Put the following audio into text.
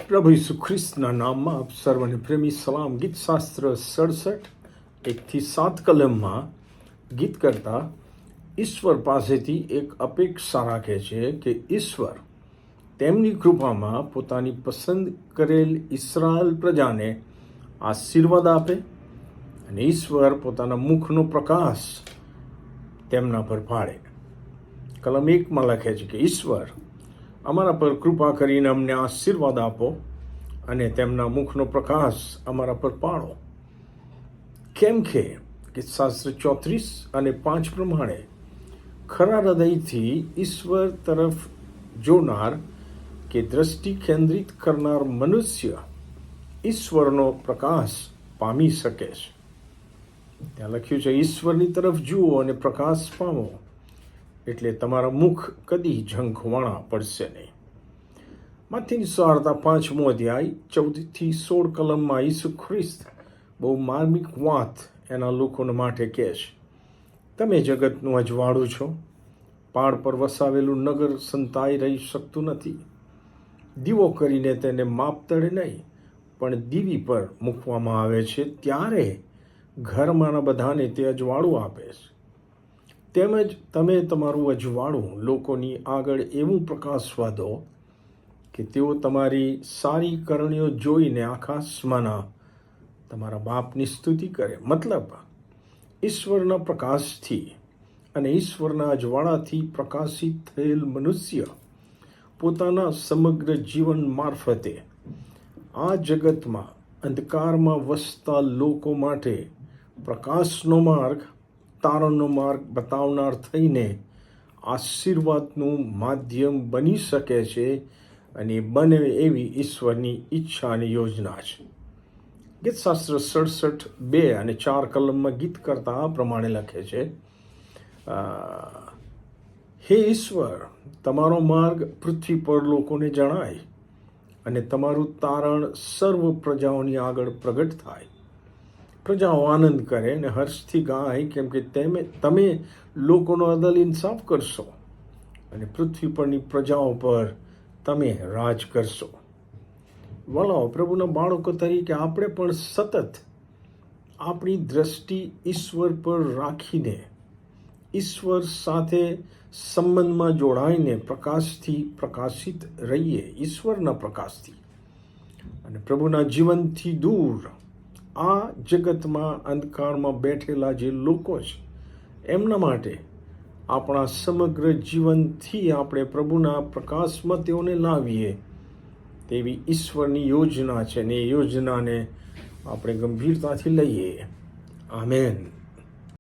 પ્રભુ ઈસુ ખ્રિસ્તના નામમાં આપ સર્વને પ્રેમી સલામ. ગીતશાસ્ત્ર 67 1-7 કલમમાં ગીત કરતા ઈશ્વર પાસેથી એક અપેક્ષા રાખે છે કે ઈશ્વર તેમની કૃપામાં પોતાની પસંદ કરેલ ઇસ્રાયેલ પ્રજાને આશીર્વાદ આપે અને ઈશ્વર પોતાના મુખનો પ્રકાશ તેમના પર પાડે. કલમ 1માં લખે છે કે ઈશ્વર અમારા પર કૃપા કરીને અમને આશીર્વાદ આપો અને તેમના મુખનો પ્રકાશ અમારા પર પાડો. કેમ કે ગીતશાસ્ત્ર 34:5 પ્રમાણે ખરા હૃદયથી ઈશ્વર તરફ જોનાર કે દ્રષ્ટિ કેન્દ્રિત કરનાર મનુષ્ય ઈશ્વરનો પ્રકાશ પામી શકે છે. ત્યાં લખ્યું છે, ઈશ્વરની તરફ જુઓ અને પ્રકાશ પામો, એટલે તમારા મુખ કદી ઝંખવાણા પડશે નહીં. માથીની સુવાર્તા 5મો અધ્યાય 14-16 કલમમાં ઈસુ ખ્રિસ્ત બહુ માર્મિક વાત એના લોકો માટે કહે છે. તમે જગતનું અજવાળું છો. પહાડ પર વસાવેલું નગર સંતાઈ રહી શકતું નથી. દીવો કરીને તેને માપતળે નહીં પણ દીવી પર મૂકવામાં આવે છે, ત્યારે ઘરમાંના બધાને તે અજવાળું આપે છે. તેમજ તમે તમારું અજવાળું લોકોની આગળ એવું પ્રકાશવા દો કે તેઓ તમારી સારી કરણીઓ જોઈને આકાશમાંના તમારા બાપની સ્તુતિ કરે. મતલબ ઈશ્વરના પ્રકાશથી અને ઈશ્વરના અજવાળાથી પ્રકાશિત થયેલ મનુષ્ય પોતાના સમગ્ર જીવન મારફતે આ જગતમાં અંધકારમાં વસતા લોકો માટે પ્રકાશનો માર્ગ, તારણનો માર્ગ બતાવનાર થઈને આશીર્વાદનું માધ્યમ બની શકે છે અને બને એવી ઈશ્વરની ઈચ્છા અને યોજના છે. ગીતશાસ્ત્ર 67:2-4 કલમમાં ગીત કરતા આ પ્રમાણે લખે છે, હે ઈશ્વર, તમારો માર્ગ પૃથ્વી પર લોકોને જણાય અને તમારું તારણ સર્વ પ્રજાઓની આગળ પ્રગટ થાય. પ્રજાઓ આનંદ કરે અને હર્ષથી ગાય, કેમ કે તમે લોકોનો અદલ ઇન્સાફ કરશો અને પૃથ્વી પરની પ્રજાઓ પર તમે રાજ કરશો. વલાઓ, પ્રભુના બાળકો તરીકે આપણે પણ સતત આપણી દ્રષ્ટિ ઈશ્વર પર રાખીને ઈશ્વર સાથે સંબંધમાં જોડાઈને પ્રકાશથી પ્રકાશિત રહીએ, ઈશ્વરના પ્રકાશથી, અને પ્રભુના જીવનથી દૂર આ જગતમાં અંધકારમાં બેઠેલા જે લોકો છે એમના માટે આપણા સમગ્ર જીવનથી આપણે પ્રભુના પ્રકાશમાં તેઓને લાવીએ તેવી ઈશ્વરની યોજના છે, અને એ યોજનાને આપણે ગંભીરતાથી લઈએ. આમેન.